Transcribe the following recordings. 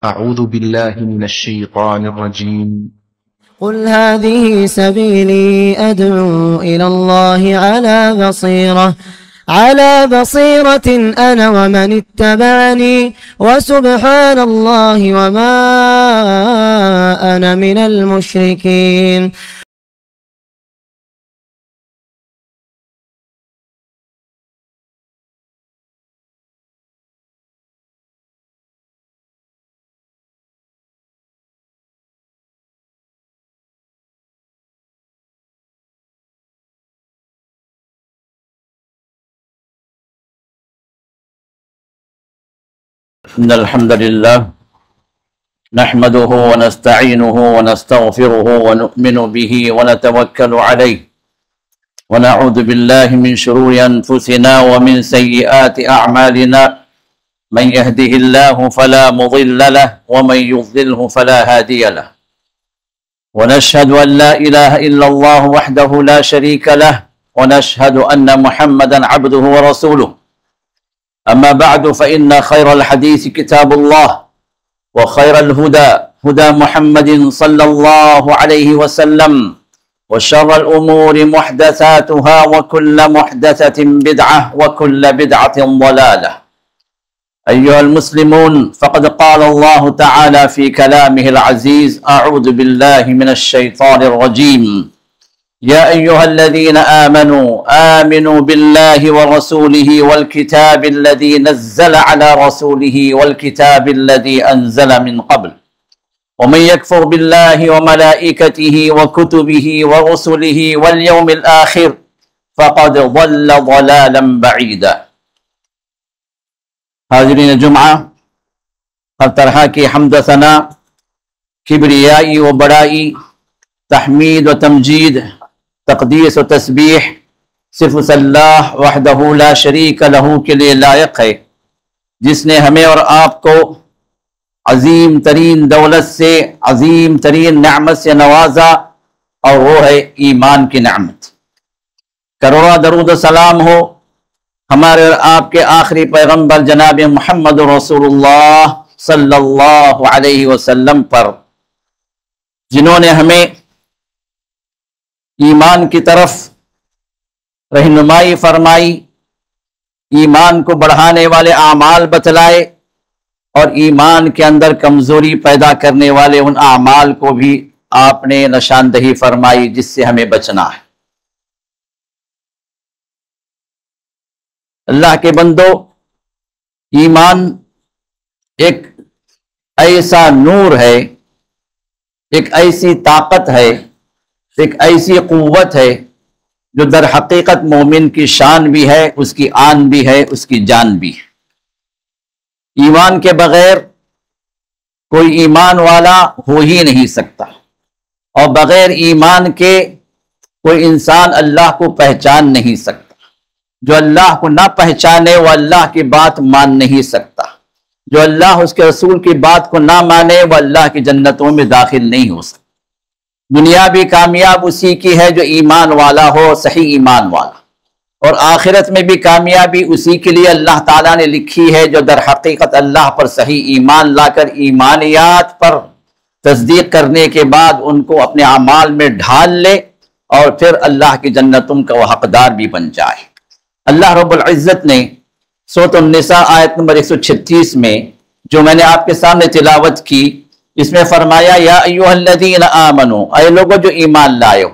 أعوذ بالله من الشيطان الرجيم. قل هذه سبيلي أدعو إلى الله على بصيرة أنا ومن اتبعني وسبحان الله وما أنا من المشركين. إن الحمد لله نحمده ونستعينه ونستغفره ونؤمن به ونتوكل عليه ونعوذ بالله من شرور أنفسنا ومن سيئات أعمالنا من يهده الله فلا مضل له ومن يضلله فلا هادي له ونشهد أن لا إله إلا الله وحده لا شريك له ونشهد أن محمدا عبده ورسوله. أما بعد فإن خير الحديث كتاب الله وخير الهدى هدى محمد صلى الله عليه وسلم وشر الأمور محدثاتها وكل محدثة بدعة وكل بدعة ضلالة. أيها المسلمون، فقد قال الله تعالى في كلامه العزيز: أعوذ بالله من الشيطان الرجيم. يا أيها الذين آمنوا بالله ورسوله والكتاب الذي نزل على رسوله والكتاب الذي أنزل من قبل ومن يكفر بالله وملائكته وكتبه ورسله واليوم الآخر فقد ضل ضلالا بعيدا. حاضرین جمعہ، ہر طرح کی حمد و ثنا، کبریائی و بڑائی، تحمید و تمجید، تقدیس و تسبیح صرف اللہ وحدہ لا شریک لہ کے لیے لائق ہے، جس نے ہمیں اور آپ کو عظیم ترین دولت سے، عظیم ترین نعمت سے نوازا، اور وہ ہے ایمان کی نعمت۔ کروڑا درود و سلام ہو ہمارے اور آپ کے آخری پیغمبر جناب محمد رسول اللہ صلی اللہ علیہ وسلم پر، جنہوں نے ہمیں ایمان کی طرف رہنمائی فرمائی، ایمان کو بڑھانے والے اعمال بتلائے، اور ایمان کے اندر کمزوری پیدا کرنے والے ان اعمال کو بھی آپ نے نشاندہی فرمائی جس سے ہمیں بچنا ہے۔ اللہ کے بندو، ایمان ایک ایسا نور ہے، ایک ایسی طاقت ہے، ایک ایسی قوت ہے جو در حقیقت مومن کی شان بھی ہے، اس کی آن بھی ہے، اس کی جان بھی ہے۔ ایمان کے بغیر کوئی ایمان والا ہو ہی نہیں سکتا، اور بغیر ایمان کے کوئی انسان اللہ کو پہچان نہیں سکتا۔ جو اللہ کو نہ پہچانے وہ اللہ کی بات مان نہیں سکتا، جو اللہ اس کے رسول کی بات کو نہ مانے وہ اللہ کی جنتوں میں داخل نہیں ہو سکتا۔ دنیا بھی کامیاب اسی کی ہے جو ایمان والا ہو، صحیح ایمان والا، اور آخرت میں بھی کامیابی اسی کے لیے اللہ تعالیٰ نے لکھی ہے جو در حقیقت اللہ پر صحیح ایمان لا کر ایمانیات پر تصدیق کرنے کے بعد ان کو اپنے اعمال میں ڈھال لے، اور پھر اللہ کی جنتوں کا وہ حقدار بھی بن جائے۔ اللہ رب العزت نے سورۃ النساء آیت نمبر 136 میں جو میں نے آپ کے سامنے تلاوت کی، اس میں فرمایا: یا ایھا الذین آمنوا، اے لوگو جو ایمان لائے ہو،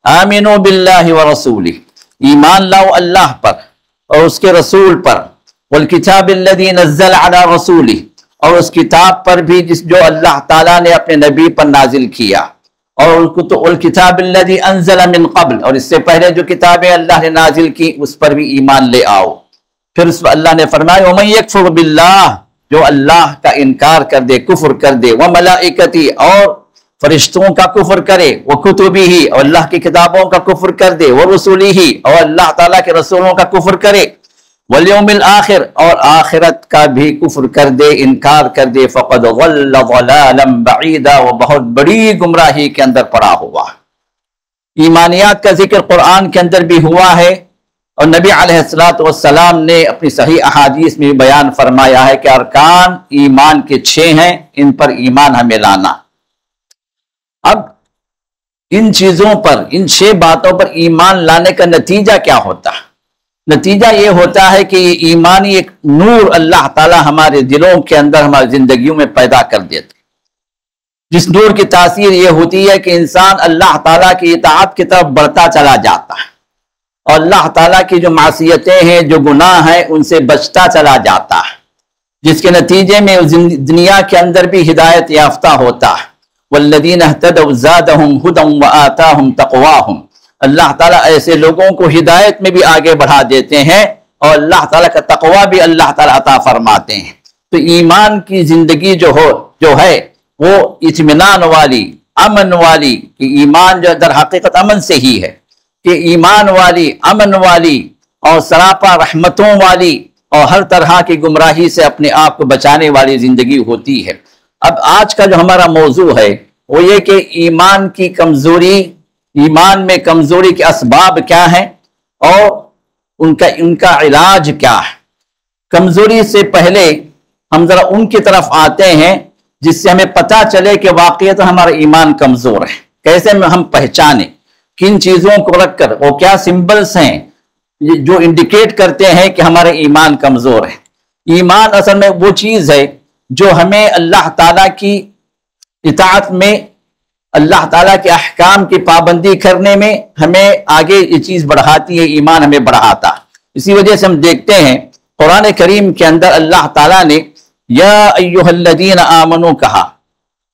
آمنوا باللہ ورسولہ، ایمان لاؤ اللہ پر اور اس کے رسول پر، والکتاب الذی نزل علی رسولہ، اور اس کتاب پر بھی جو اللہ تعالیٰ نے اپنے نبی پر نازل کیا، اور الکتاب الذی انزل من قبل، اور اس سے پہلے جو کتابیں اللہ نے نازل کی اس پر بھی ایمان لے آؤ۔ پھر اس پر اللہ نے فرمایا: ومن یکفر باللہ، جو اللہ کا انکار کر دے، کفر کر دے، وملائکتی، اور فرشتوں کا کفر کرے، وکتبہ، اور اللہ کی کتابوں کا کفر کر دے، ورسلہ، اور اللہ تعالیٰ کے رسولوں کا کفر کرے، والیوم الآخر، اور آخرت کا بھی کفر کر دے، انکار کر دے، فقد ضل ضلالا بعیدا، وہ بہت بڑی گمراہی کے اندر پڑا ہوا۔ ایمانیات کا ذکر قرآن کے اندر بھی ہوا ہے، اور نبی علیہ الصلوۃ والسلام نے اپنی صحیح احادیث میں بیان فرمایا ہے کہ ارکان ایمان کے 6 ہیں، ان پر ایمان ہمیں لانا۔ اب ان چیزوں پر، ان 6 باتوں پر ایمان لانے کا نتیجہ کیا ہوتا ہے؟ نتیجہ یہ ہوتا ہے کہ یہ ایمانی ایک نور اللہ تعالی ہمارے دلوں کے اندر، ہماری زندگیوں میں پیدا کر دیتے، جس نور کی تاثیر یہ ہوتی ہے کہ انسان اللہ تعالیٰ کی اطاعت کی طرف بڑھتا چلا جاتا ہے، اور اللہ تعالیٰ کی جو معصیتیں ہیں، جو گناہ ہیں، ان سے بچتا چلا جاتا ہے، جس کے نتیجے میں دنیا کے اندر بھی ہدایت یافتہ ہوتا ہے۔ والذین اہتدوا زادہم ھدی وآتاہم تقواہم، اللہ تعالیٰ ایسے لوگوں کو ہدایت میں بھی آگے بڑھا دیتے ہیں، اور اللہ تعالیٰ کا تقوی بھی اللہ تعالیٰ عطا فرماتے ہیں۔ تو ایمان کی زندگی جو ہے وہ اطمینان والی، امن والی، کہ ایمان جو در حقیقت امن سے ہی ہے، کہ ایمان والی، امن والی اور سراپا رحمتوں والی اور ہر طرح کی گمراہی سے اپنے آپ کو بچانے والی زندگی ہوتی ہے۔ اب آج کا جو ہمارا موضوع ہے وہ یہ کہ ایمان کی کمزوری، ایمان میں کمزوری کے اسباب کیا ہیں اور ان کا علاج کیا ہے۔ کمزوری سے پہلے ہم ذرا ان کی طرف آتے ہیں جس سے ہمیں پتہ چلے کہ واقعیت ہمارا ایمان کمزور ہے۔ کیسے ہم پہچانیں، کن چیزوں کو رکھ کر، وہ کیا سمبلز ہیں جو انڈیکیٹ کرتے ہیں کہ ہمارا ایمان کمزور ہے۔ ایمان اصل میں وہ چیز ہے جو ہمیں اللہ تعالیٰ کی اطاعت میں، اللہ تعالیٰ کے احکام کی پابندی کرنے میں ہمیں آگے یہ چیز بڑھاتی ہے، ایمان ہمیں بڑھاتا۔ اسی وجہ سے ہم دیکھتے ہیں قرآن کریم کے اندر اللہ تعالیٰ نے یا ایھا الذین آمنوا کہا،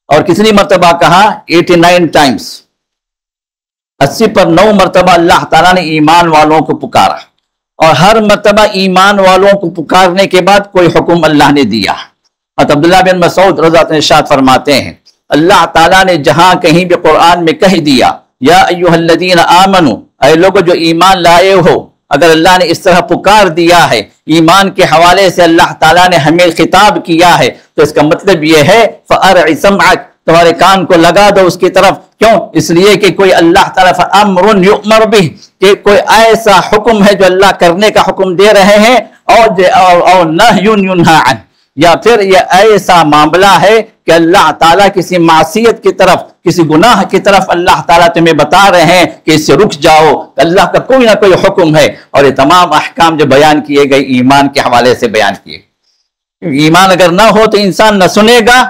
اور کتنی مرتبہ کہا؟ 89 ٹائمز، 80 پر 9 مرتبہ اللہ تعالیٰ نے ایمان والوں کو پکارا، اور ہر مرتبہ ایمان والوں کو پکارنے کے بعد کوئی حکم اللہ نے دیا۔ عبداللہ بن مسعود رضی اللہ عنہ ارشاد فرماتے ہیں اللہ تعالیٰ نے جہاں کہیں بھی قرآن میں کہہ دیا یا ایھا الذین آمنوا، اے لوگو جو ایمان لائے ہو، اگر اللہ نے اس طرح پکار دیا ہے، ایمان کے حوالے سے اللہ تعالیٰ نے ہمیں خطاب کیا ہے، تو اس کا مطلب یہ ہے فَأَرْعِ سَمْعَكَ، تمہارے کان کو لگا دو اس کی طرف۔ کیوں؟ اس لیے کہ کوئی اللہ تعالیٰ فَأَمْرٌ يُؤْمَرُ بِهِ، کہ کوئی ایسا حکم ہے جو اللہ کرنے کا حکم دے رہے ہیں، اور نَهْيٌ يُنْهَى عَنْهُ، یا پھر یہ ایسا معاملہ ہے کہ اللہ تعالیٰ کسی معصیت کی طرف، کسی گناہ کی طرف اللہ تعالیٰ تمہیں بتا رہے ہیں کہ اس سے رک جاؤ۔ اللہ کا کوئی نہ کوئی حکم ہے، اور یہ تمام احکام جو بیان کیے گئے ایمان کے حوالے سے بیان کیے گئے۔ ایمان اگر نہ ہو تو انسان نہ سنے گا،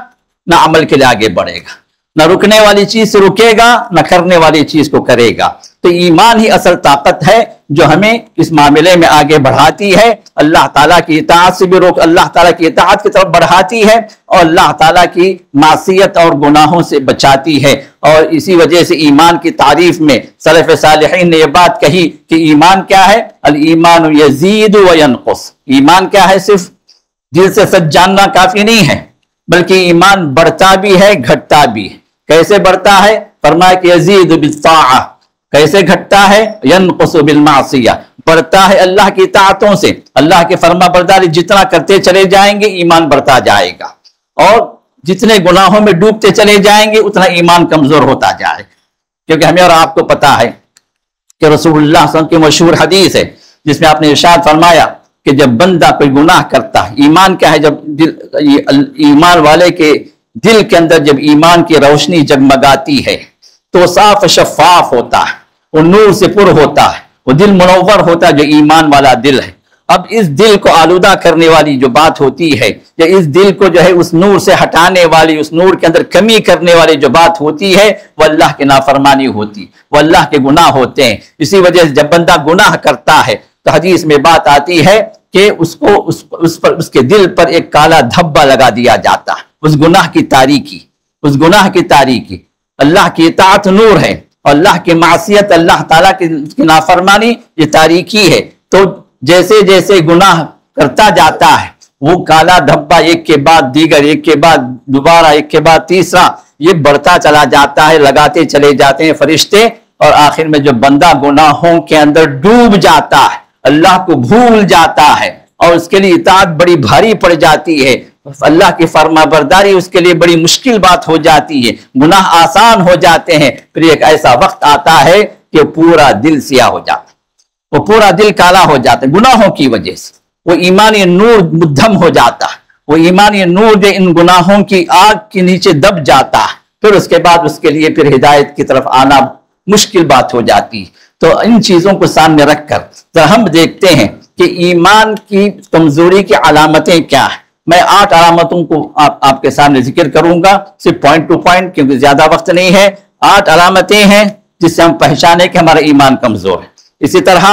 نہ عمل کے لیے آگے بڑھے گا، نہ رکنے والی چیز سے رکے گا، نہ کرنے والی چیز کو کرے گا۔ تو ایمان ہی اصل طاقت ہے جو ہمیں اس معاملے میں آگے بڑھاتی ہے، اللہ تعالیٰ کی اطاعت سے بھی روک، اللہ تعالیٰ کی اطاعت کی طرف بڑھاتی ہے، اور اللہ تعالیٰ کی معصیت اور گناہوں سے بچاتی ہے۔ اور اسی وجہ سے ایمان کی تعریف میں سلف صالحین نے یہ بات کہی کہ ایمان کیا ہے؟ الایمان یزید و ینقص، ایمان کیا ہے؟ صرف دل سے سچ جاننا کافی نہیں ہے، بلکہ ایمان بڑھتا بھی ہے، گھٹتا بھی ہے۔ کیسے بڑھتا ہے؟ فرمایا کہ یزید بالطاعہ، کیسے گھٹتا ہے؟ ینقص بالمعصیہ، بڑھتا ہے اللہ کی اطاعتوں سے، اللہ کے فرما برداری جتنا کرتے چلے جائیں گے ایمان بڑھتا جائے گا، اور جتنے گناہوں میں ڈوبتے چلے جائیں گے اتنا ایمان کمزور ہوتا جائے گا۔ کیونکہ ہمیں اور آپ کو پتا ہے کہ رسول اللہ صلی اللہ علیہ وسلم کی مشہور حدیث ہے جس میں آپ نے ارشاد فرمایا کہ جب بندہ کوئی گناہ کرتا ہے، ایمان کیا ہے؟ جب ایمان والے کے دل کے اندر جب ایمان کی روشنی جگمگاتی ہے تو صاف شفاف ہوتا ہے، وہ نور سے پر ہوتا ہے، وہ دل منور ہوتا ہے جو ایمان والا دل ہے۔ اب اس دل کو آلودہ کرنے والی جو بات ہوتی ہے، یا اس دل کو جو ہے اس نور سے ہٹانے والی، اس نور کے اندر کمی کرنے والی جو بات ہوتی ہے، وہ اللہ کی نافرمانی ہوتی، وہ اللہ کے گناہ ہوتے ہیں۔ اسی وجہ سے جب بندہ گناہ کرتا ہے تو حدیث میں بات آتی ہے کہ اس کے دل پر ایک کالا دھبا لگا دیا جاتا ہے، اس گناہ کی تاریکی، اس گناہ کی تاریکی۔ اللہ کی اطاعت نور ہے، اور اللہ کی معصیت، اللہ تعالیٰ کی نافرمانی یہ تاریکی ہے۔ تو جیسے جیسے گناہ کرتا جاتا ہے وہ کالا دھبا ایک کے بعد دیگر، ایک کے بعد دوبارہ، ایک کے بعد تیسرا، یہ بڑھتا چلا جاتا ہے، لگاتے چلے جاتے ہیں فرشتے، اور آخر میں جو بندہ گناہوں کے اندر ڈوب جاتا ہے، اللہ کو بھول جاتا ہے، اور اس کے لیے اطاعت بڑی بھاری پڑ جاتی ہے، اللہ کی فرما برداری اس کے لیے بڑی مشکل بات ہو جاتی ہے، گناہ آسان ہو جاتے ہیں، پھر ایک ایسا وقت آتا ہے کہ پورا دل سیاہ ہو جاتا ہے، وہ پورا دل کالا ہو جاتا ہے گناہوں کی وجہ سے، وہ ایمانی نور مدھم ہو جاتا ہے، وہ ایمانی نور جو ان گناہوں کی آگ کے نیچے دب جاتا ہے، پھر اس کے بعد اس کے لیے پھر ہدایت کی طرف آنا مشکل بات ہو جاتی ہے۔ تو ان چیزوں کو سامنے رکھ کر ذرا ہم دیکھتے ہیں کہ ایمان کی کمزوری کی علامتیں کیا ہیں۔ میں 8 علامتوں کو آپ کے سامنے ذکر کروں گا، صرف پوائنٹ ٹو پوائنٹ، کیونکہ زیادہ وقت نہیں ہے۔ 8 علامتیں ہیں جس سے ہم پہچانے کہ ہمارا ایمان کمزور ہے۔ اسی طرح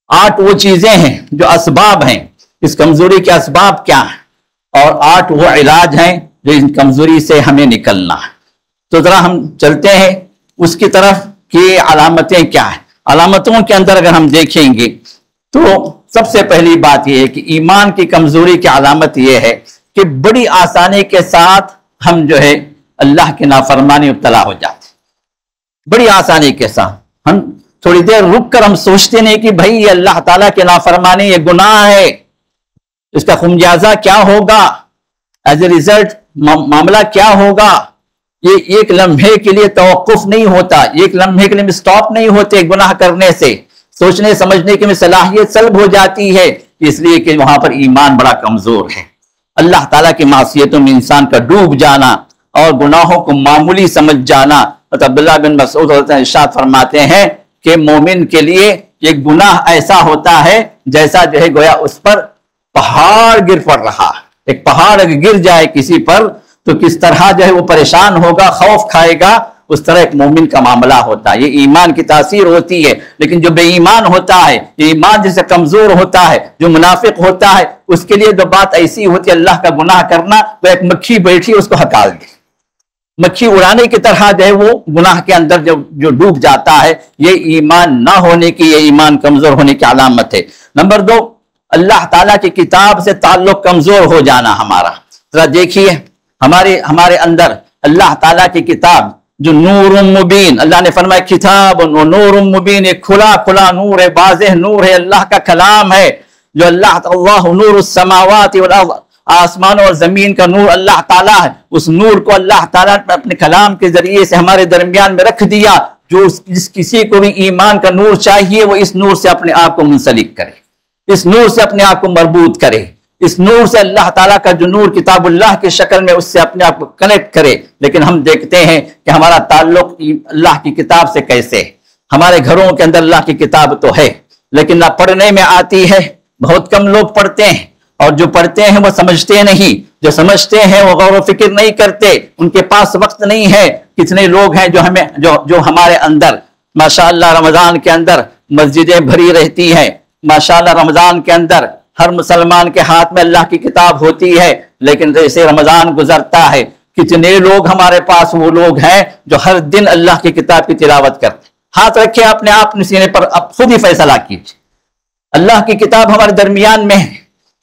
8 وہ چیزیں ہیں جو اسباب ہیں، اس کمزوری کے اسباب کیا ہیں، اور 8 وہ علاج ہیں جو ان کمزوری سے ہمیں نکلنا ہے۔ تو ذرا ہم چلتے ہیں اس کی طرف کہ علامتیں کیا ہیں۔ علامتوں کے اندر اگر ہم دیکھیں گے تو سب سے پہلی بات یہ ہے کہ ایمان کی کمزوری کی علامت یہ ہے کہ بڑی آسانی کے ساتھ ہم جو ہے اللہ کی نافرمانی مبتلا ہو جاتے ہیں۔ بڑی آسانی کے ساتھ ہم تھوڑی دیر رک کر ہم سوچتے نہیں کہ بھائی یہ اللہ تعالیٰ کی نافرمانی یہ گناہ ہے، اس کا خمیازہ کیا ہوگا، ایز اے ریزلٹ معاملہ کیا ہوگا۔ یہ ایک لمحے کے لیے توقف نہیں ہوتا، ایک لمحے کے لیے سٹاپ نہیں ہوتے گناہ کرنے سے، سوچنے سمجھنے کی صلاحیت سلب ہو جاتی ہے، اس لیے کہ وہاں پر ایمان بڑا کمزور ہے۔ اللہ تعالیٰ کی معصیتوں میں انسان کا ڈوب جانا اور گناہوں کو معمولی سمجھ جانا۔ عبداللہ بن مسعود ارشاد فرماتے ہیں کہ مومن کے لیے یہ گناہ ایسا ہوتا ہے جیسا جو ہے گویا اس پر پہاڑ گر پڑ رہا۔ ایک پہاڑ اگر گر جائے کسی پر تو کس طرح جو ہے وہ پریشان ہوگا، خوف کھائے گا، اس طرح ایک مومن کا معاملہ ہوتا ہے۔ یہ ایمان کی تاثیر ہوتی ہے۔ لیکن جو بے ایمان ہوتا ہے، یہ ایمان جسے کمزور ہوتا ہے، جو منافق ہوتا ہے، اس کے لیے جو بات ایسی ہوتی ہے اللہ کا گناہ کرنا، وہ ایک مکھی بیٹھی اس کو ہکال دے، مکھی اڑانے کی طرح جو ہے وہ گناہ کے اندر جو ڈوب جاتا ہے۔ یہ ایمان نہ ہونے کی، یہ ایمان کمزور ہونے کی علامت ہے۔ نمبر 2، اللہ تعالیٰ کی کتاب سے تعلق کمزور ہو جانا ہمارا۔ ذرا دیکھیے ہمارے اندر اللہ تعالیٰ کی کتاب جو نور مبین، اللہ نے فرمایا کتاب و نور مبین، ایک کھلا نور ہے، واضح نور ہے، اللہ کا کلام ہے جو اللہ نور السماوات والارض، آسمان اور زمین کا نور اللہ تعالیٰ ہے۔ اس نور کو اللہ تعالیٰ نے اپنے کلام کے ذریعے سے ہمارے درمیان میں رکھ دیا۔ جس کسی کو بھی ایمان کا نور چاہیے وہ اس نور سے اپنے آپ کو منسلک کرے، اس نور سے اپنے آپ کو مربوط کرے، اس نور سے اللہ تعالیٰ کا جو نور کتاب اللہ کی شکل میں اس سے اپنے آپ کو کنیکٹ کرے۔ لیکن ہم دیکھتے ہیں کہ ہمارا تعلق اللہ کی کتاب سے کیسے ہے۔ ہمارے گھروں کے اندر اللہ کی کتاب تو ہے لیکن نہ پڑھنے میں آتی ہے، بہت کم لوگ پڑھتے ہیں، اور جو پڑھتے ہیں وہ سمجھتے نہیں، جو سمجھتے ہیں وہ غور و فکر نہیں کرتے، ان کے پاس وقت نہیں ہے۔ کتنے لوگ ہیں جو ہمارے اندر ماشاءاللہ رمضان کے اندر مسجدیں بھری رہتی ہیں، ماشاءاللہ رمضان کے اندر ہر مسلمان کے ہاتھ میں اللہ کی کتاب ہوتی ہے، لیکن جیسے رمضان گزرتا ہے کتنے لوگ ہمارے پاس وہ لوگ ہیں جو ہر دن اللہ کی کتاب کی تلاوت کرتے ہیں۔ ہاتھ رکھے اپنے آپ سینے پر، اب خود ہی فیصلہ کیجیے، اللہ کی کتاب ہمارے درمیان میں ہے،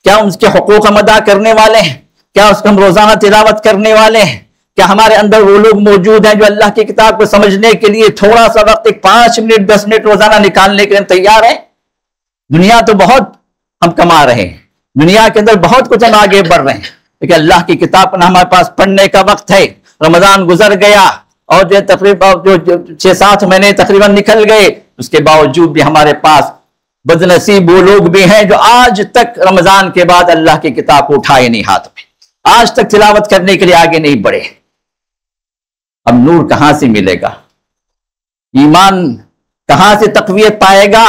کیا اس کے حقوق ہم ادا کرنے والے ہیں؟ کیا اس کو ہم روزانہ تلاوت کرنے والے ہیں؟ کیا ہمارے اندر وہ لوگ موجود ہیں جو اللہ کی کتاب کو سمجھنے کے لیے تھوڑا سا وقت، ایک 5 منٹ 10 منٹ روزانہ نکالنے کے لیے تیار ہیں؟ دنیا تو بہت ہم کما رہے ہیں، دنیا کے اندر بہت کچھ ہم آگے بڑھ رہے ہیں، لیکن اللہ کی کتاب پر ہمارے پاس پڑھنے کا وقت ہے۔ رمضان گزر گیا اور جو تقریباً 6-7 مہینے تقریباً نکل گئے، اس کے باوجود بھی ہمارے پاس بدنصیب وہ لوگ بھی ہیں جو آج تک رمضان کے بعد اللہ کی کتاب کو اٹھائے نہیں ہاتھ میں، آج تک تلاوت کرنے کے لیے آگے نہیں بڑھے۔ اب نور کہاں سے ملے گا؟ ایمان کہاں سے تقویت پائے گا؟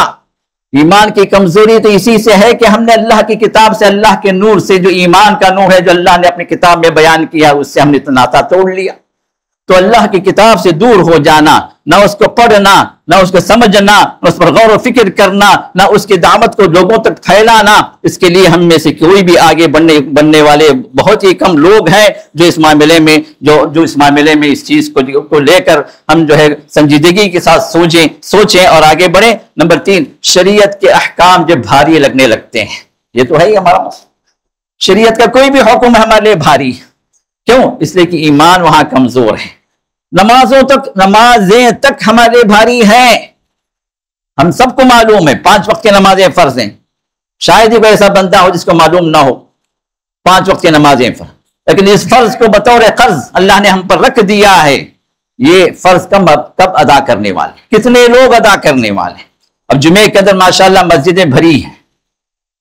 ایمان کی کمزوری تو اسی سے ہے کہ ہم نے اللہ کی کتاب سے، اللہ کے نور سے، جو ایمان کا نور ہے جو اللہ نے اپنی کتاب میں بیان کیا، اس سے ہم نے ناطہ توڑ لیا۔ تو اللہ کی کتاب سے دور ہو جانا، نہ اس کو پڑھنا، نہ اس کو سمجھنا، نہ اس پر غور و فکر کرنا، نہ اس کی دعوت کو لوگوں تک پھیلانا، اس کے لیے ہم میں سے کوئی بھی آگے بڑھنے والے بہت ہی کم لوگ ہیں جو اس معاملے میں اس چیز کو لے کر ہم جو ہے سنجیدگی کے ساتھ سوچیں اور آگے بڑھیں۔ نمبر 3، شریعت کے احکام جب بھاری لگنے لگتے ہیں، یہ تو ہے ہی ہمارا مسئلہ، شریعت کا کوئی بھی حکم ہمارے لیے بھاری، کیوں؟ اس لیے کہ ایمان وہاں کمزور ہے۔ نمازیں تک ہمارے بھاری ہیں، ہم سب کو معلوم ہے 5 وقت کی نمازیں فرض ہیں، شاید ہی کوئی ایسا بندہ ہو جس کو معلوم نہ ہو 5 وقت کی نمازیں فرض، لیکن اس فرض کو بطور قرض اللہ نے ہم پر رکھ دیا ہے۔ یہ فرض کب ادا کرنے والے؟ کتنے لوگ ادا کرنے والے؟ اب جمعے کے اندر ماشاءاللہ مسجدیں بھری ہیں،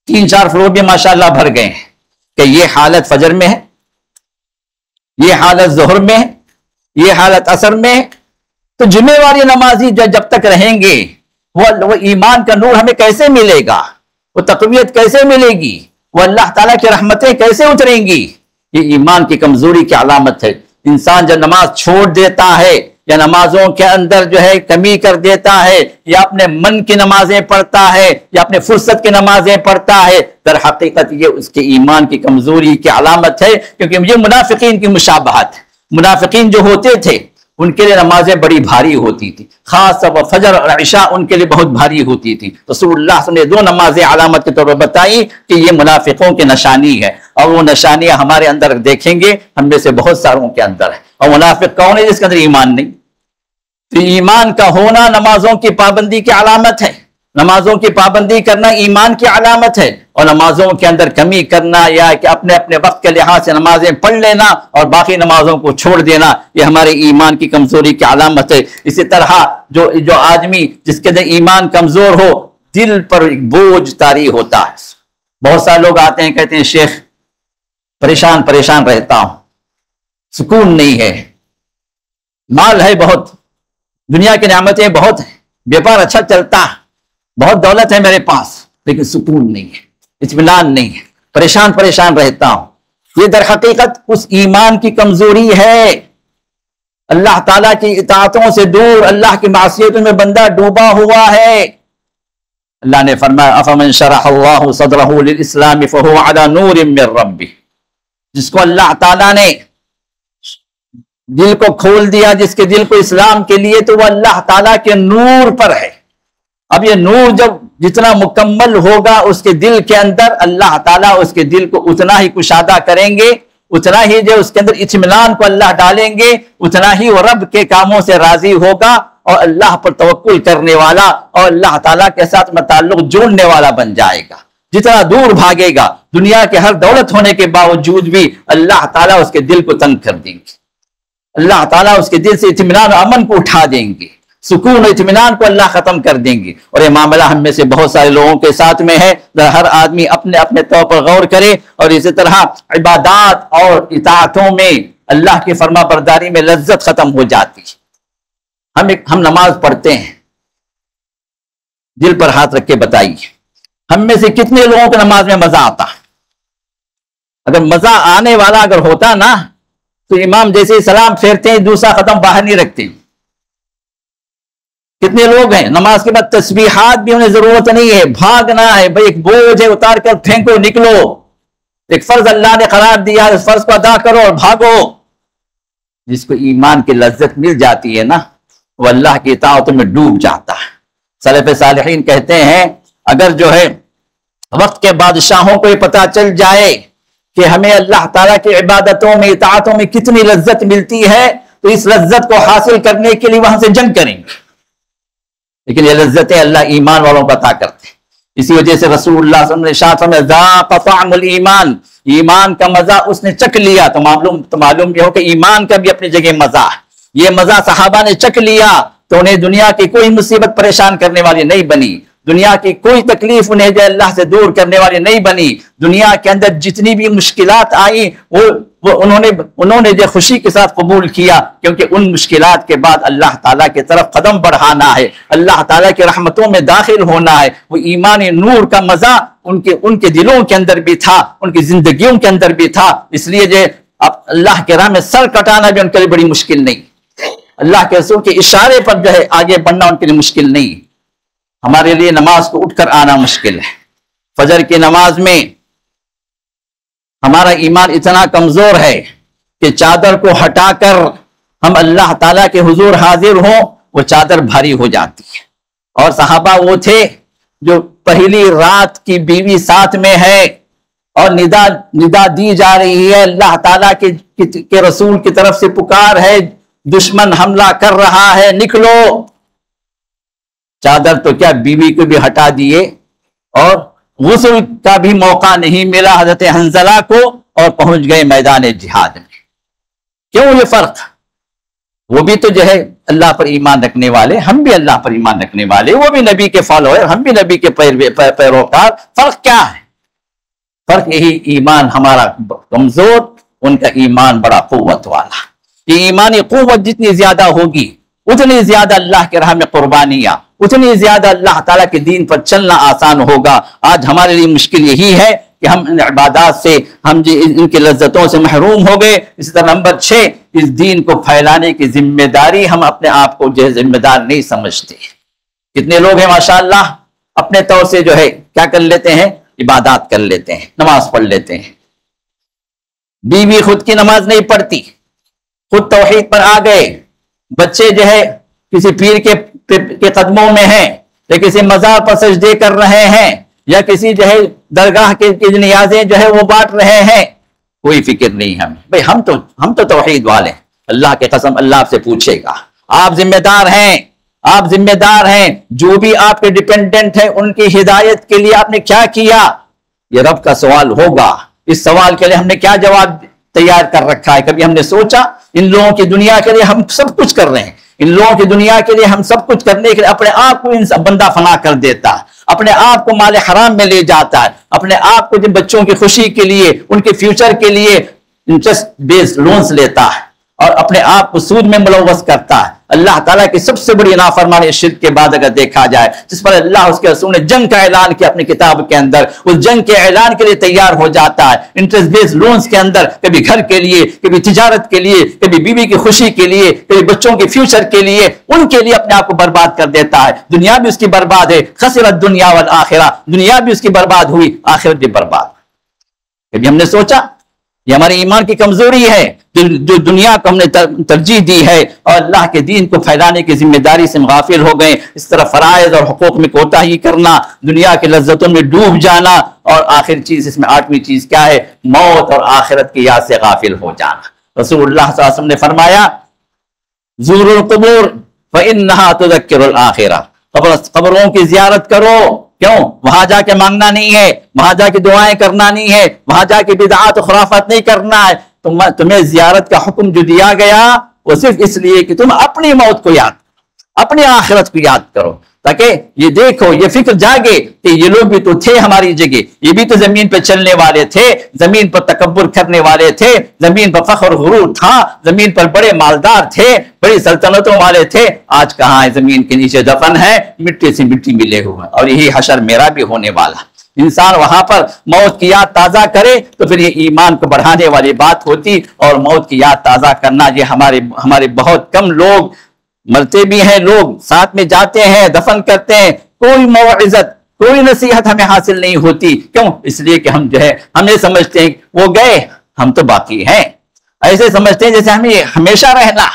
3-4 فلور بھی ماشاءاللہ بھر گئے ہیں، کہ یہ حالت فجر میں ہے، یہ حالت ظہر میں ہے، یہ حالت عصر میں ہے. تو جمعے والی نمازی جب تک رہیں گے وہ ایمان کا نور ہمیں کیسے ملے گا، وہ تقویت کیسے ملے گی، وہ اللہ تعالیٰ کی رحمتیں کیسے اتریں گی؟ یہ ایمان کی کمزوری کی علامت ہے. انسان جب نماز چھوڑ دیتا ہے یا نمازوں کے اندر جو ہے کمی کر دیتا ہے یا اپنے من کی نمازیں پڑھتا ہے یا اپنے فرصت کی نمازیں پڑھتا ہے، در حقیقت یہ اس کے ایمان کی کمزوری کی علامت ہے. کیونکہ یہ منافقین کی مشابہت ہے. منافقین جو ہوتے تھے ان کے لیے نمازیں بڑی بھاری ہوتی تھی، خاص طور پر فجر اور عشاء ان کے لیے بہت بھاری ہوتی تھی. رسول اللہ صلی اللہ علیہ وسلم نے 2 نمازیں علامت کے طور پر بتائی کہ یہ منافقوں کی نشانی ہے، اور وہ نشانیاں ہمارے اندر دیکھیں گے ہم میں سے بہت ساروں کے اندر ہے. اور منافق کون ہے؟ جس کے اندر ایمان نہیں. تو ایمان کا ہونا نمازوں کی پابندی کی علامت ہے، نمازوں کی پابندی کرنا ایمان کی علامت ہے. اور نمازوں کے اندر کمی کرنا یا کہ اپنے اپنے وقت کے لحاظ سے نمازیں پڑھ لینا اور باقی نمازوں کو چھوڑ دینا، یہ ہمارے ایمان کی کمزوری کی علامت ہے. اسی طرح جو آدمی جس کے اندر ایمان کمزور ہو، دل پر ایک بوجھ طاری ہوتا ہے. بہت سارے لوگ آتے ہیں کہتے ہیں شیخ پریشان رہتا ہوں، سکون نہیں ہے، مال ہے بہت، دنیا کی نعمتیں بہت ہیں، بیپار اچھا چلتا ہے، بہت دولت ہے میرے پاس، لیکن سکون نہیں ہے، اطمینان نہیں ہے، پریشان رہتا ہوں. یہ در حقیقت اس ایمان کی کمزوری ہے. اللہ تعالیٰ کی اطاعتوں سے دور، اللہ کی معصیتوں میں بندہ ڈوبا ہوا ہے. اللہ نے فرمایا افمن شرح اللہ صدرہ للاسلام فہو علی نور من ربہ، جس کو اللہ تعالیٰ نے دل کو کھول دیا، جس کے دل کو اسلام کے لیے، تو وہ اللہ تعالیٰ کے نور پر ہے. اب یہ نور جب جتنا مکمل ہوگا اس کے دل کے اندر، اللہ تعالیٰ اس کے دل کو اتنا ہی کشادہ کریں گے، اتنا ہی جو اس کے اندر اطمینان کو اللہ ڈالیں گے، اتنا ہی وہ رب کے کاموں سے راضی ہوگا اور اللہ پر توکل کرنے والا اور اللہ تعالیٰ کے ساتھ تعلق جوڑنے والا بن جائے گا. جتنا دور بھاگے گا، دنیا کے ہر دولت ہونے کے باوجود بھی اللہ تعالیٰ اس کے دل کو تنگ کر دیں گے. اللہ تعالیٰ اس کے دل سے اطمینان و امن کو اٹھا دیں گے، سکون و اطمینان کو اللہ ختم کر دیں گے. اور یہ معاملہ ہم میں سے بہت سارے لوگوں کے ساتھ میں ہے. ہر آدمی اپنے اپنے طور پر غور کرے. اور اسی طرح عبادات اور اطاعتوں میں اللہ کی فرما برداری میں لذت ختم ہو جاتی. ہم نماز پڑھتے ہیں، دل پر ہاتھ رکھ کے بتائیے ہم میں سے کتنے لوگوں کو نماز میں مزہ آتا؟ اگر مزہ آنے والا اگر ہوتا نا تو امام جیسے ہی سلام پھیرتے ہیں دوسرا قدم باہر نہیں رکھتے. کتنے لوگ ہیں نماز کے بعد تسبیحات بھی انہیں ضرورت نہیں ہے، بھاگنا ہے، بھائی ایک بوجھ ہے اتار کر پھینکو، نکلو. ایک فرض اللہ نے قرار دیا، اس فرض کو ادا کرو اور بھاگو. جس کو ایمان کی لذت مل جاتی ہے نا، وہ اللہ کی اطاعتوں میں ڈوب جاتا ہے. سلف صالحین کہتے ہیں اگر جو ہے وقت کے بادشاہوں کو یہ پتا چل جائے کہ ہمیں اللہ تعالیٰ کی عبادتوں میں اطاعتوں میں کتنی لذت ملتی ہے تو اس لذت کو حاصل کرنے کے لیے وہاں سے جنگ کریں گے. لیکن یہ لذتیں اللہ ایمان والوں کو عطا کرتے ہیں. اسی وجہ سے رسول اللہ صلی اللہ علیہ وسلم نے ارشاد فرمایا ذاق طعم الایمان، ایمان کا مزہ اس نے چکھ لیا. تو معلوم یہ ہو کہ ایمان کا بھی اپنی جگہ مزہ ہے. یہ مزہ صحابہ نے چکھ لیا تو انہیں دنیا کی کوئی مصیبت پریشان کرنے والی نہیں بنی، دنیا کی کوئی تکلیف انہیں جو اللہ سے دور کرنے والی نہیں بنی. دنیا کے اندر جتنی بھی مشکلات آئیں وہ انہوں نے جو خوشی کے ساتھ قبول کیا، کیونکہ ان مشکلات کے بعد اللہ تعالیٰ کی طرف قدم بڑھانا ہے، اللہ تعالیٰ کی رحمتوں میں داخل ہونا ہے. وہ ایمان نور کا مزہ ان کے دلوں کے اندر بھی تھا، ان کی زندگیوں کے اندر بھی تھا. اس لیے جو اللہ کے راہ میں سر کٹانا بھی ان کے لیے بڑی مشکل نہیں، اللہ کے رسول کے اشارے پر جو ہے آگے بڑھنا ان کے لیے مشکل نہیں. ہمارے لیے نماز کو اٹھ کر آنا مشکل ہے. فجر کی نماز میں ہمارا ایمان اتنا کمزور ہے کہ چادر کو ہٹا کر ہم اللہ تعالیٰ کے حضور حاضر ہوں وہ چادر بھاری ہو جاتی ہے. اور صحابہ وہ تھے جو پہلی رات کی بیوی ساتھ میں ہے اور ندا دی جا رہی ہے، اللہ تعالیٰ کے رسول کی طرف سے پکار ہے، دشمن حملہ کر رہا ہے، نکلو. چادر تو کیا بیوی کو بھی ہٹا دیے اور غسل کا بھی موقع نہیں ملا حضرت حنظلہ کو اور پہنچ گئے میدان جہاد میں. کیوں یہ فرق؟ وہ بھی تو جو ہے اللہ پر ایمان رکھنے والے، ہم بھی اللہ پر ایمان رکھنے والے، وہ بھی نبی کے فالوور، ہم بھی نبی کے پیروکار. فرق کیا ہے؟ فرق یہی، ایمان ہمارا کمزور، ان کا ایمان بڑا قوت والا. یہ ایمانی قوت جتنی زیادہ ہوگی اتنی زیادہ اللہ کے راہ میں قربانیاں، اتنی زیادہ اللہ تعالیٰ کے دین پر چلنا آسان ہوگا. آج ہمارے لیے مشکل یہی ہے کہ ہم ان عبادات سے، ہم ان کی لذتوں سے محروم ہو گئے. اسی طرح نمبر 6، اس دین کو پھیلانے کی ذمہ داری ہم اپنے آپ کو جو ہے ذمہ دار نہیں سمجھتے. کتنے لوگ ہیں ماشاءاللہ اپنے طور سے جو ہے کیا کر لیتے ہیں، عبادات کر لیتے ہیں، نماز پڑھ لیتے ہیں. بیوی خود کی نماز نہیں پڑھتی، خود توحید پر آ گئے. بچے جو ہے کسی پیر کے قدموں میں ہیں، یا کسی مزار پر سجدے کر رہے ہیں، یا کسی جو ہے درگاہ کے نیازیں جو ہے وہ بانٹ رہے ہیں. کوئی فکر نہیں ہمیں. بھئی ہم تو توحید والے ہیں. اللہ کے قسم اللہ آپ سے پوچھے گا، آپ ذمہ دار ہیں، آپ ذمہ دار ہیں. جو بھی آپ کے ڈیپینڈنٹ ہیں ان کی ہدایت کے لیے آپ نے کیا کیا، یہ رب کا سوال ہوگا. اس سوال کے لیے ہم نے کیا جواب تیار کر رکھا ہے؟ کبھی ہم نے سوچا؟ ان لوگوں کی دنیا کے لیے ہم سب کچھ کر رہے ہیں، ان لوگوں کی دنیا کے لیے ہم سب کچھ کرنے کے لیے اپنے آپ کو بندہ فنا کر دیتا ہے، اپنے آپ کو مال حرام میں لے جاتا ہے، اپنے آپ کو جن بچوں کی خوشی کے لیے، ان کے فیوچر کے لیے انٹرسٹ بیسڈ لونز لیتا ہے اور اپنے آپ کو سود میں ملوث کرتا ہے. اللہ تعالیٰ کی سب سے بڑی نافرمانی شرک کے بعد اگر دیکھا جائے، جس پر اللہ اس کے رسول نے جنگ کا اعلان کیا اپنی کتاب کے اندر، اس جنگ کے اعلان کے لیے تیار ہو جاتا ہے. انٹرسٹ بیس لونز کے اندر، کبھی گھر کے لیے، کبھی تجارت کے لیے، کبھی بیوی کی خوشی کے لیے، کبھی بچوں کے فیوچر کے لیے، ان کے لیے اپنے آپ کو برباد کر دیتا ہے. دنیا بھی اس کی برباد ہے، خسرت دنیا والآخرہ، دنیا بھی اس کی برباد ہوئی، آخرت بھی برباد. کبھی ہم نے سوچا؟ یہ ہمارے ایمان کی کمزوری ہے، جو دنیا کو ہم نے ترجیح دی ہے اور اللہ کے دین کو پھیلانے کی ذمہ داری سے غافل ہو گئے. اس طرح فرائض اور حقوق میں کوتاہی کرنا، دنیا کی لذتوں میں ڈوب جانا، اور آخر چیز اس میں 8ویں چیز کیا ہے، موت اور آخرت کی یاد سے غافل ہو جانا. رسول اللہ صلی اللہ علیہ وسلم نے فرمایا، زوروا القبور فإنها تذکر الآخرہ، قبروں کی زیارت کرو. کیوں؟ وہاں جا کے مانگنا نہیں ہے، وہاں جا کے دعائیں کرنا نہیں ہے، وہاں جا کے بدعات و خرافات نہیں کرنا ہے. تمہیں زیارت کا حکم جو دیا گیا وہ صرف اس لیے کہ تم اپنی موت کو یاد کرو، اپنی آخرت کو یاد کرو، تاکہ یہ دیکھو، یہ فکر جاگے کہ یہ لوگ بھی تو تھے ہماری جگہ، یہ بھی تو زمین پہ چلنے والے تھے، زمین پر تکبر کرنے والے تھے، زمین پر فخر غرور تھا، زمین پر بڑے مالدار تھے، بڑی سلطنتوں والے تھے. آج کہاں ہے؟ زمین کے نیچے دفن ہے، مٹی سے مٹی ملے ہوئے. اور یہی حشر میرا بھی ہونے والا. انسان وہاں پر موت کی یاد تازہ کرے تو پھر یہ ایمان کو بڑھانے والی بات ہوتی. اور موت کی یاد تازہ کرنا، یہ ہمارے بہت کم لوگ مرتے بھی ہیں، لوگ ساتھ میں جاتے ہیں، دفن کرتے ہیں، کوئی موعظت، کوئی نصیحت ہمیں حاصل نہیں ہوتی. کیوں؟ اس لیے کہ ہم جو ہے ہم یہ سمجھتے ہیں وہ گئے، ہم تو باقی ہیں. ایسے سمجھتے ہیں جیسے ہمیں ہمیشہ رہنا.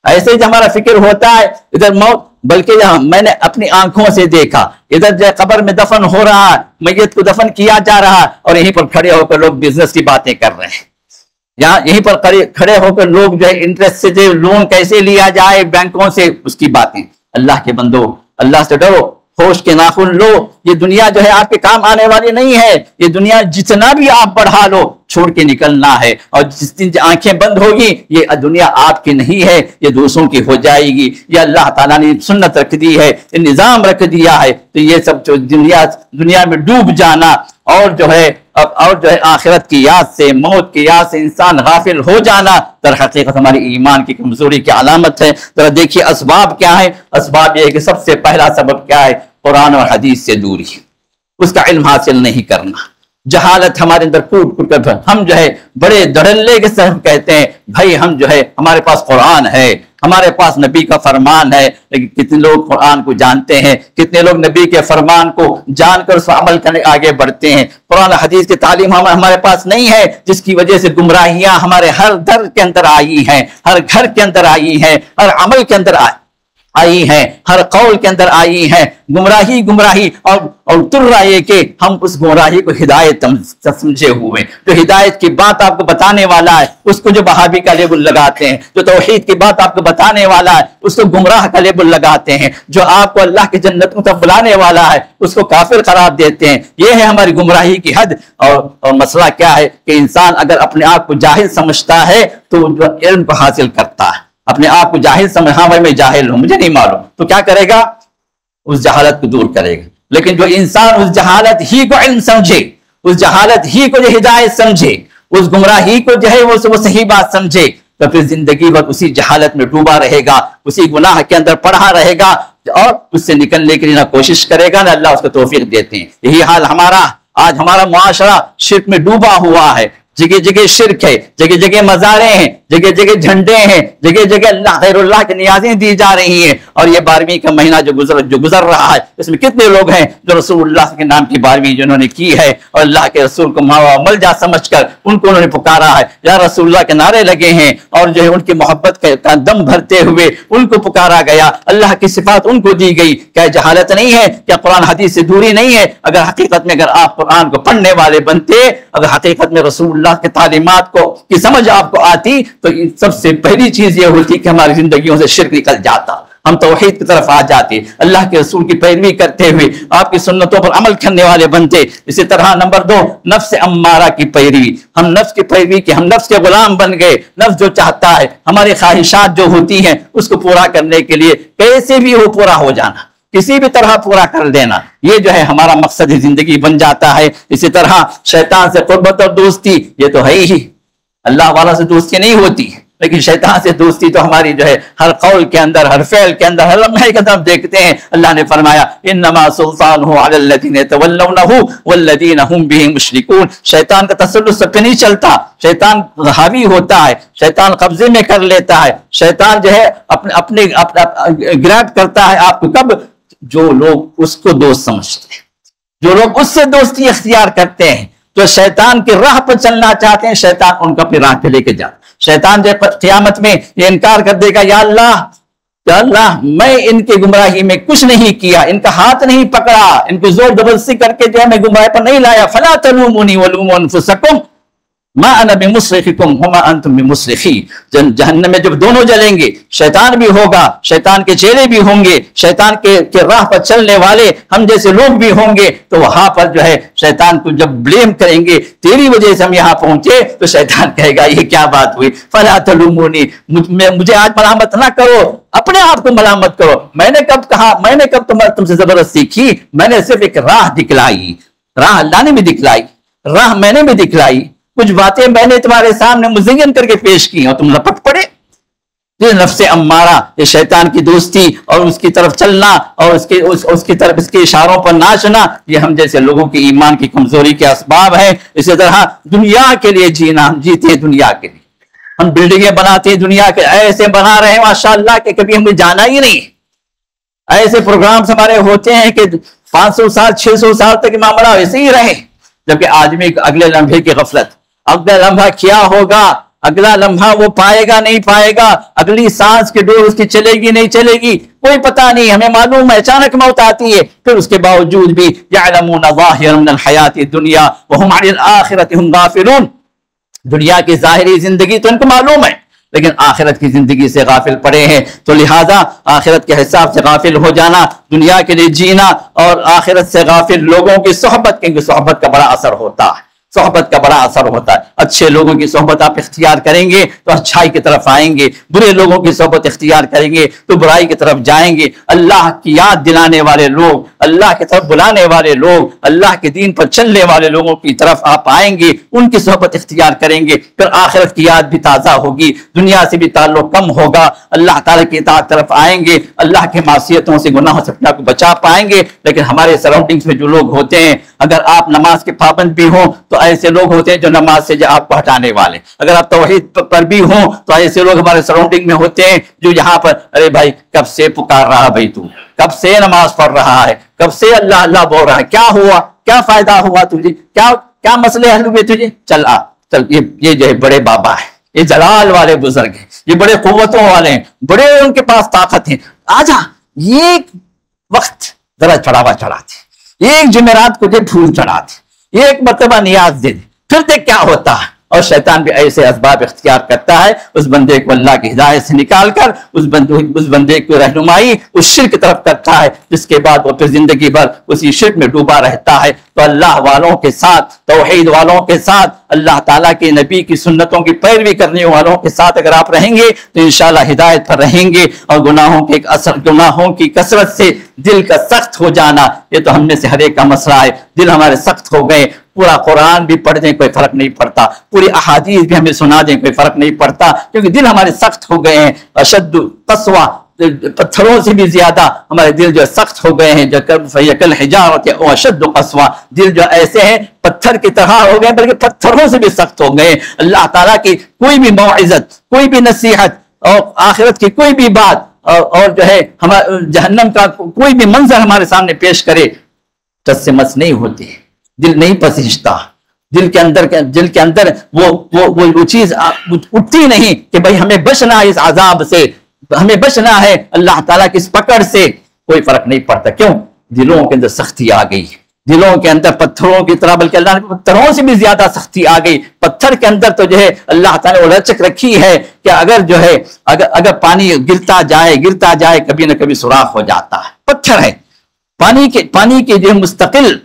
ایسے جو ہمارا فکر ہوتا ہے ادھر موت، بلکہ میں نے اپنی آنکھوں سے دیکھا، ادھر جو قبر میں دفن ہو رہا ہے، میت کو دفن کیا جا رہا ہے، اور یہیں پر کھڑے ہو کر لوگ بزنس کی باتیں کر رہے ہیں. یہیں پر کھڑے ہو کر لوگ جو ہے انٹرسٹ سے لون کیسے لیا جائے بینکوں سے، اس کی باتیں. اللہ کے بندو، اللہ سے ڈرو، ہوش کے ناخن لو. یہ دنیا جو ہے آپ کے کام آنے والی نہیں ہے. یہ دنیا جتنا بھی آپ بڑھا لو، چھوڑ کے نکلنا ہے. اور جس دن آنکھیں بند ہوگی، یہ دنیا آپ کی نہیں ہے، یہ دوسروں کی ہو جائے گی. یہ اللہ تعالیٰ نے سنت رکھ دی ہے، یہ نظام رکھ دیا ہے. تو یہ سب جو دنیا میں ڈوب جانا اور جو ہے آخرت کی یاد سے، موت کی یاد سے انسان غافل ہو جانا، در حقیقت ہماری ایمان کی کمزوری کی علامت ہے. ذرا دیکھیے اسباب کیا ہے. اسباب یہ ہے کہ سب سے پہلا سبب کیا ہے، قرآن اور حدیث سے دوری، اس کا علم حاصل نہیں کرنا. جہالت ہمارے اندر کوٹ کر ہم جو ہے بڑے دھڑلے کے ساتھ کہتے ہیں بھائی ہم جو ہے ہمارے پاس قرآن ہے، ہمارے پاس نبی کا فرمان ہے. لیکن کتنے لوگ قرآن کو جانتے ہیں؟ کتنے لوگ نبی کے فرمان کو جان کر اس پر عمل کرنے آگے بڑھتے ہیں؟ قرآن حدیث کی تعلیم ہمارے پاس نہیں ہے، جس کی وجہ سے گمراہیاں ہمارے ہر در کے اندر آئی ہیں، ہر گھر کے اندر آئی ہیں، ہر عمل کے اندر آئی ہیں، ہر قول کے اندر آئی ہیں. گمراہی اور تر رہا ہے کہ ہم اس گمراہی کو ہدایت سمجھے ہوئے. جو ہدایت کی بات آپ کو بتانے والا ہے اس کو جو وہابی کا لیبل لگاتے ہیں، جو توحید کی بات آپ کو بتانے والا ہے اس کو گمراہ کا لیبل لگاتے ہیں، جو آپ کو اللہ کی جنتوں تک بلانے والا ہے اس کو کافر قرار دیتے ہیں. یہ ہے ہماری گمراہی کی حد. اور مسئلہ کیا ہے کہ انسان اگر اپنے آپ کو جاہل سمجھتا ہے تو علم کو حاصل کرتا ہے، اپنے آپ کو جاہل سمجھ، ہاں بھائی میں جاہل ہوں، مجھے نہیں معلوم، تو کیا کرے گا؟ اس جہالت کو دور کرے گا۔ لیکن جو انسان اس جہالت ہی کو علم سمجھے، اس جہالت ہی کو جو ہدایت سمجھے، اس گمراہی کو جو ہے وہ صحیح بات سمجھے، تو پھر زندگی بھر اسی جہالت میں ڈوبا رہے گا، اسی گناہ کے اندر پڑا رہے گا، اور اس سے نکلنے کے لیے نہ کوشش کرے گا، نہ اللہ اس کو توفیق دیتے ہیں۔ یہی حال آج ہمارا معاشرہ شرک میں ڈوبا ہوا ہے، جگہ جگہ شرک ہے، جگہ جگہ مزاریں ہیں، جگہ جگہ جھنڈے ہیں، جگہ جگہ اللہ غیر اللہ کی نیازیں دی جا رہی ہیں۔ اور یہ 12ویں کا مہینہ جو گزر رہا ہے، اس میں کتنے لوگ ہیں جو رسول اللہ کے نام کی 12ویں جنہوں نے کی ہے، اور اللہ کے رسول کو مل جا سمجھ کر ان کو انہوں نے پکارا ہے، یا رسول اللہ کے نعرے لگے ہیں، اور جو ہے ان کی محبت کا دم بھرتے ہوئے ان کو پکارا گیا، اللہ کی صفات ان کو دی گئی۔ کیا جہالت نہیں ہے؟ کیا قرآن حدیث سے دوری نہیں ہے؟ اگر حقیقت میں اگر آپ قرآن کو پڑھنے والے بنتے، اگر حقیقت میں رسول اللہ کے تعلیمات کی سمجھ آپ کو آتی، تو سب سے پہلی چیز یہ ہوتی کہ ہماری زندگیوں سے شرک نکل جاتا، ہم توحید کی طرف آ جاتے، اللہ کے رسول کی پیروی کرتے ہوئے آپ کی سنتوں پر عمل کرنے والے بنتے۔ اسی طرح نمبر 2، نفس امارہ کی پیروی، ہم نفس کی پیروی کے، ہم نفس کے غلام بن گئے۔ نفس جو چاہتا ہے، ہماری خواہشات جو ہوتی ہیں، اس کو پورا کرنے کے لیے کیسے بھی وہ پورا ہو جانا، کسی بھی طرح پورا کر دینا، یہ جو ہے ہمارا مقصد زندگی بن جاتا ہے۔ اسی طرح شیطان سے قربت اور دوستی، یہ تو ہے ہی، اللہ والا سے دوستی نہیں ہوتی، لیکن شیطان سے دوستی تو ہماری جو ہے ہر قول کے اندر، ہر فعل کے اندر، ہر لمحے کے اندر دیکھتے ہیں۔ اللہ نے فرمایا انما سلطانہ علی الذین یتولونہ والذین هم به مشرکون، شیطان کا تسلط سب پہ نہیں چلتا، شیطان حاوی ہوتا ہے، شیطان قبضے میں کر لیتا ہے، شیطان جو ہے اپنے گریب کرتا ہے آپ کو، کب؟ جو لوگ اس کو دوست سمجھتے ہیں، جو لوگ اس سے دوستی اختیار کرتے ہیں، جو شیطان کی راہ پر چلنا چاہتے ہیں، شیطان ان کو اپنی راہ پہ لے کے جاتا۔ شیطان جب قیامت میں یہ انکار کر دے گا، یا اللہ میں ان کی گمراہی میں کچھ نہیں کیا، ان کا ہاتھ نہیں پکڑا، ان کو زور زبردستی کر کے جو ہے میں گمراہی پر نہیں لایا، فلا تلومونی ولوموا انفسکم ما انا بمصرخکم وما انتم بمصرخی۔ جہنم میں جب دونوں جلیں گے، شیطان بھی ہوگا، شیطان کے چیلے بھی ہوں گے، شیطان کے راہ پر چلنے والے ہم جیسے لوگ بھی ہوں گے، تو وہاں پر جو ہے شیطان کو جب بلیم کریں گے، تیری وجہ سے ہم یہاں پہنچے، تو شیطان کہے گا یہ کیا بات ہوئی، فلا تلومونی، مجھے آج ملامت نہ کرو، اپنے آپ کو ملامت کرو، میں نے کب کہا، میں نے کب تم سے زبردستی کی، میں نے صرف ایک راہ دکھلائی، راہ اللہ نے بھی دکھلائی، راہ میں نے بھی دکھلائی، کچھ باتیں میں نے تمہارے سامنے مزین کر کے پیش کی اور تم لپٹ پڑے۔ یہ نفس امارہ، یہ شیطان کی دوستی اور اس کی طرف چلنا اور اس کی طرف اس کے اشاروں پر ناچنا، یہ ہم جیسے لوگوں کی ایمان کی کمزوری کے اسباب ہیں۔ اسی طرح دنیا کے لیے جینا، ہم جیتے ہیں دنیا کے لیے، ہم بلڈنگیں بناتے ہیں دنیا کے، ایسے بنا رہے ہیں ماشاءاللہ کہ کبھی ہمیں جانا ہی نہیں۔ ایسے پروگرامز ہمارے ہوتے ہیں کہ 500 سال 600 سال تک معاملہ ویسے ہی رہے، جبکہ آدمی اگلے لمحے کی غفلت، اگلا لمحہ کیا ہوگا، اگلا لمحہ وہ پائے گا نہیں پائے گا، اگلی سانس کی ڈور اس کی چلے گی نہیں چلے گی، کوئی پتہ نہیں، ہمیں معلوم ہے اچانک موت آتی ہے، پھر اس کے باوجود بھی یعلمون ظاہرا من الحیات الدنیا وهم عن الآخرۃ هم غافلون، دنیا کی ظاہری زندگی تو ان کو معلوم ہے، لیکن آخرت کی زندگی سے غافل پڑے ہیں۔ تو لہذا آخرت کے حساب سے غافل ہو جانا، دنیا کے لیے جینا اور آخرت سے غافل لوگوں کی صحبت، کیونکہ صحبت کا بڑا اثر ہوتا ہے، صحبت کا بڑا اثر ہوتا ہے۔ اچھے لوگوں کی صحبت آپ اختیار کریں گے تو اچھائی کی طرف آئیں گے، برے لوگوں کی صحبت اختیار کریں گے تو برائی کی طرف جائیں گے۔ اللہ کی یاد دلانے والے لوگ، اللہ کی طرف بلانے والے لوگ، اللہ کے دین پر چلنے والے لوگوں کی طرف آپ آئیں گے، ان کی صحبت اختیار کریں گے، پھر آخرت کی یاد بھی تازہ ہوگی، دنیا سے بھی تعلق کم ہوگا، اللہ تعالیٰ کی اطاعت طرف آئیں گے، اللہ کے معصیتوں سے گناہوں سے اپنے آپ کو بچا پائیں گے۔ لیکن ہمارے سراؤنڈنگز میں جو لوگ ہوتے ہیں، اگر آپ نماز کے پابند بھی ہوں تو ایسے لوگ ہوتے ہیں جو نماز سے آپ کو ہٹانے والے، اگر آپ توحید پر بھی ہوں تو ایسے لوگ ہمارے سراؤنڈنگ میں ہوتے ہیں جو یہاں پر ارے بھائی کب سے پکار رہا بھائی، تو کب سے نماز پڑھ رہا ہے، کب سے اللہ اللہ بول رہا ہے، کیا ہوا، کیا فائدہ ہوا تجھے، کیا مسئلے حل ہوئے تجھے، چل یہ جو ہے بڑے بابا ہے، یہ جلال والے بزرگ ہیں، یہ بڑے قوتوں والے ہیں، بڑے ان کے پاس طاقت ہے، آجا یہ وقت ذرا چڑھاوا چڑھاتے، ایک جمعرات کو جو پھول چڑھاتے، ایک مرتبہ نیاز دے دے، پھر دیکھ کیا ہوتا ہے۔ اور شیطان بھی ایسے اسباب اختیار کرتا ہے اس بندے کو اللہ کی ہدایت سے نکال کر اس بندے کو رہنمائی اس شرک کی طرف کرتا ہے، جس کے بعد وہ پھر زندگی بھر اسی شرک میں ڈوبا رہتا ہے۔ تو اللہ والوں کے ساتھ، توحید والوں کے ساتھ، اللہ تعالیٰ کے نبی کی سنتوں کی پیروی کرنے والوں کے ساتھ اگر آپ رہیں گے تو انشاءاللہ ہدایت پر رہیں گے۔ اور گناہوں کی کثرت سے دل کا سخت ہو جانا، یہ تو ہم میں سے ہر ایک کا مسئلہ ہے، دل ہمارے سخت ہو گئے، پورا قرآن بھی پڑھ دیں کوئی فرق نہیں پڑتا، پوری احادیث بھی ہمیں سنا دیں کوئی فرق نہیں پڑتا، کیونکہ دل ہمارے سخت ہو گئے ہیں۔ اشد قسوہ، پتھروں سے بھی زیادہ ہمارے دل جو سخت ہو گئے ہیں، جو فیکل حجارۃ او اشد قسوہ، دل جو ایسے ہیں پتھر کی طرح ہو گئے، بلکہ پتھروں سے بھی سخت ہو گئے۔ اللہ تعالیٰ کی کوئی بھی موعظت، کوئی بھی نصیحت اور آخرت کی کوئی بھی بات اور جو ہے جہنم کا کوئی بھی منظر ہمارے سامنے پیش کرے، ٹس سے مس نہیں ہوتی، دل نہیں پسیجتا، دل کے اندر وہ چیز اٹھتی نہیں کہ بھئی ہمیں بچنا ہے اس عذاب سے، ہمیں بچنا ہے اللہ تعالیٰ کی اس پکڑ سے۔ کوئی فرق نہیں پڑتا، کیوں؟ دلوں کے اندر سختی آ گئی، دلوں کے اندر پتھروں کی طرح، بلکہ اللہ نے پتھروں سے بھی زیادہ سختی آ گئی۔ پتھر کے اندر تو جو ہے اللہ تعالیٰ نے وہ لچک رکھی ہے کہ اگر جو ہے اگر پانی گرتا جائے کبھی نہ کبھی سوراخ ہو جاتا ہے۔ پتھر ہے، پانی کے جو مستقل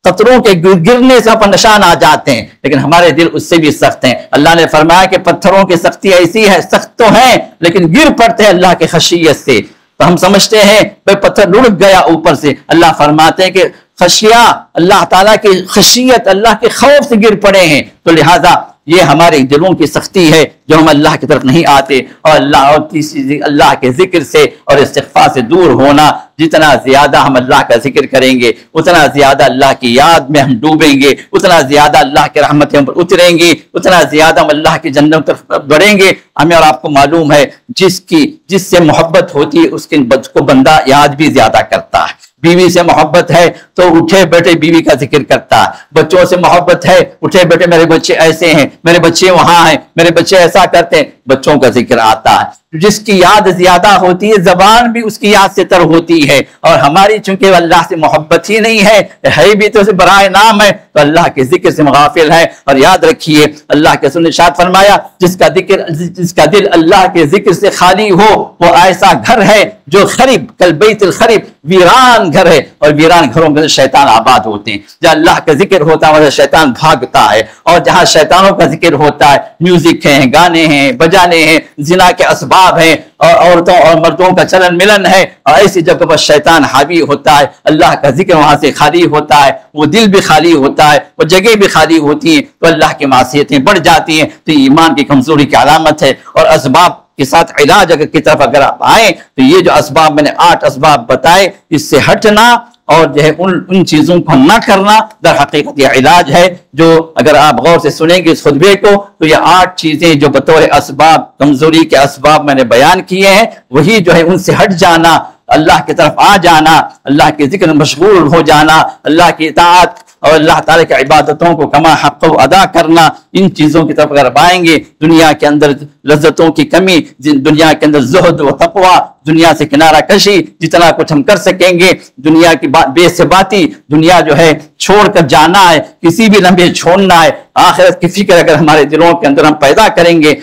قطروں کے گرنے سے اپنے نشان آ جاتے ہیں، لیکن ہمارے دل اس سے بھی سخت ہیں۔ اللہ نے فرمایا کہ پتھروں کی سختی ایسی ہے، سخت تو ہیں لیکن گر پڑتے ہیں اللہ کے خشیت سے۔ تو ہم سمجھتے ہیں بھئی پتھر لڑک گیا اوپر سے، اللہ فرماتے ہیں کہ خشیہ، اللہ تعالیٰ کی خشیت، اللہ کے خوف سے گر پڑے ہیں۔ تو لہذا یہ ہمارے دلوں کی سختی ہے جو ہم اللہ کی طرف نہیں آتے، اور تیسری اللہ کے ذکر سے اور استغفار سے دور ہونا۔ جتنا زیادہ ہم اللہ کا ذکر کریں گے اتنا زیادہ اللہ کی یاد میں ہم ڈوبیں گے، اتنا زیادہ اللہ کی رحمتیں ہم پر اتریں گی، اتنا زیادہ ہم اللہ کی جنت طرف بڑھیں گے۔ ہمیں اور آپ کو معلوم ہے جس سے محبت ہوتی ہے اس کو بندہ یاد بھی زیادہ کرتا ہے۔ بیوی سے محبت ہے تو اٹھے بیٹھے بیوی کا ذکر کرتا ہے، بچوں سے محبت ہے اٹھے بیٹھے میرے بچے ایسے ہیں، میرے بچے وہاں ہیں، میرے بچے ایسا کرتے ہیں، بچوں کا ذکر آتا ہے۔ جس کی یاد زیادہ ہوتی ہے زبان بھی اس کی یاد سے تر ہوتی ہے، اور ہماری چونکہ اللہ سے محبت ہی نہیں ہے بھی تو برائے نام ہے، تو اللہ کے ذکر سے مغافل ہے۔ اور یاد رکھیے اللہ کے رسول نے ارشاد فرمایا جس کا دل اللہ کے ذکر سے خالی ہو وہ ایسا گھر ہے جو خرب کل بیت الخرب، ویران گھر ہے، اور ویران گھروں میں شیطان آباد ہوتے ہیں۔ جہاں اللہ کا ذکر ہوتا ہے وہاں شیطان بھاگتا ہے، اور جہاں شیطانوں کا ذکر ہوتا ہے میوزک ہیں، گانے ہیں، بجانے ہیں، زنا کے اسباب ہیں، اور عورتوں اور مردوں کا چلن ملن ہے، اور ایسی جگہ پر شیطان حاوی ہوتا ہے، اللہ کا ذکر وہاں سے خالی ہوتا ہے، وہ دل بھی خالی ہوتا ہے، وہ جگہ بھی خالی ہوتی ہیں، تو اللہ کی معصیتیں بڑھ جاتی ہیں۔ تو ایمان کی کمزوری کی علامت ہے۔ اور اسباب کے ساتھ علاج کی طرف اگر آپ آئیں تو یہ جو اسباب میں نے 8 اسباب بتائے، اس سے ہٹنا اور جو ہے ان چیزوں کو نہ کرنا در حقیقت یہ علاج ہے۔ جو اگر آپ غور سے سنیں گے اس خطبے کو تو یہ 8 چیزیں جو بطور اسباب، کمزوری کے اسباب میں نے بیان کیے ہیں، وہی جو ہے ان سے ہٹ جانا، اللہ کی طرف آ جانا، اللہ کے ذکر میں مشغول ہو جانا، اللہ کی اطاعت اور اللہ تعالیٰ کی عبادتوں کو کما حق و ادا کرنا، ان چیزوں کی طرف اگر آئیں گے، دنیا کے اندر لذتوں کی کمی، دنیا کے اندر زہد و تقوی، دنیا سے کنارہ کشی، جتنا کچھ ہم کر سکیں گے، دنیا کی بے ثباتی، دنیا جو ہے چھوڑ کر جانا ہے، کسی بھی لمحے چھوڑنا ہے، آخرت کی فکر اگر ہمارے دلوں کے اندر ہم پیدا کریں گے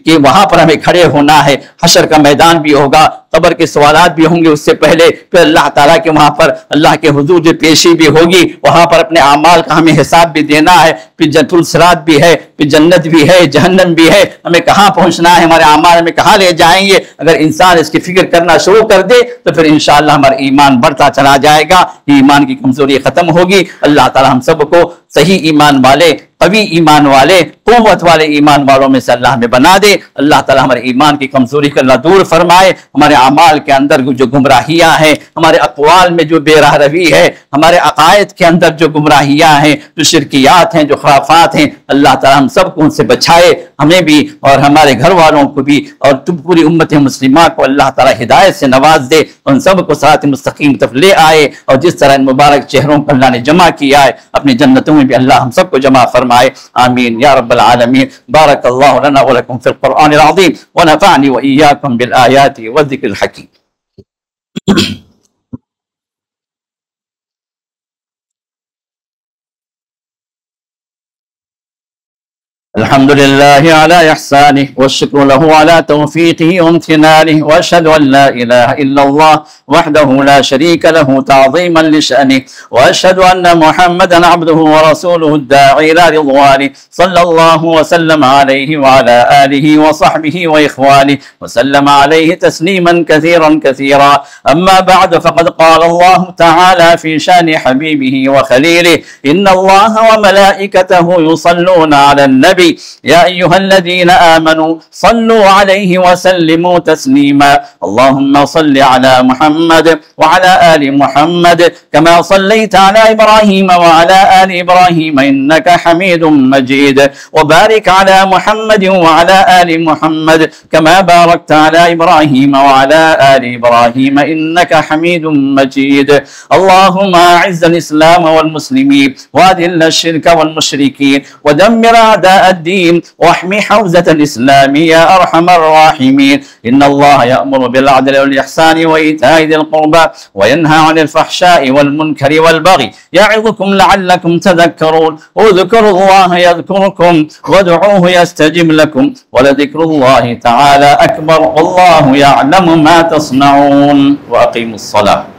کہ وہاں پر ہمیں کھڑے ہونا ہے، حشر کا میدان بھی ہوگا، قبر کے سوالات بھی ہوں گے اس سے پہلے، پھر اللہ تعالیٰ کے وہاں پر اللہ کے حضور جو پیشی بھی ہوگی، وہاں پر اپنے اعمال کا ہمیں حساب بھی دینا ہے، پھر جنت الصراط بھی ہے، پھر جنت بھی ہے، جہنم بھی ہے، ہمیں کہاں پہنچنا ہے، ہمارے اعمال ہمیں کہاں لے جائیں گے۔ اگر انسان اس کی فکر کرنا شروع کر دے تو پھر انشاءاللہ ہمارا ایمان بڑھتا چلا جائے گا، ایمان کی کمزوری ختم ہوگی۔ اللہ تعالیٰ ہم سب کو صحیح ایمان والے، قوی ایمان والے، قوت والے ایمان والوں میں سے اللہ ہمیں بنا دے۔ اللہ تعالیٰ ہمارے ایمان کی کمزوری کو اللہ دور فرمائے، ہمارے اعمال کے اندر جو گمراہیاں ہیں، ہمارے اقوال میں جو بے راہ روی ہے، ہمارے عقائد کے اندر جو گمراہیاں ہیں، جو شرکیات ہیں، جو خرافات ہیں، اللہ تعالیٰ ہم سب کو ان سے بچائے، ہمیں بھی اور ہمارے گھر والوں کو بھی، اور پوری امت مسلمہ کو اللہ تعالیٰ ہدایت سے نواز دے، ان سب کو صراط مستقیم طرف لے آئے، اور جس طرح ان مبارک چہروں کو اللہ نے جمع کیا ہے اپنی جنتوں میں بھی اللہ ہم سب کو جمع فرمائے، آمین یا رب العالمین۔ بارک اللہ لنا ولکم فی القرآن العظیم ونفعنی وإیاکم بالآیات والذکر الحکیم۔ الحمد لله على إحسانه والشكر له على توفيقه وامتنانه، وأشهد أن لا إله إلا الله وحده لا شريك له تعظيما لشأنه، وأشهد أن محمدا عبده ورسوله الداعي إلى رضوانه، صلى الله وسلم عليه وعلى آله وصحبه وإخوانه وسلم عليه تسليما كثيرا كثيرا. أما بعد، فقد قال الله تعالى في شأن حبيبه وخليله: إن الله وملائكته يصلون على النبي يا أيها الذين آمنوا صلوا عليه وسلموا تسليما. اللهم صل على محمد وعلى آل محمد كما صليت على إبراهيم وعلى آل إبراهيم إنك حميد مجيد، وبارك على محمد وعلى آل محمد كما باركت على إبراهيم وعلى آل إبراهيم إنك حميد مجيد. اللهم أعز الإسلام والمسلمين وأذل الشرك والمشركين ودمر أعداء الدين واحمي حوزة الإسلام يا أرحم الراحمين. إن الله يأمر بالعدل والإحسان وإيتاء ذي القربى وينهى عن الفحشاء والمنكر والبغي يعظكم لعلكم تذكرون. اذكروا الله يذكركم وادعوه يستجب لكم ولذكر الله تعالى أكبر والله يعلم ما تصنعون. وأقيموا الصلاة.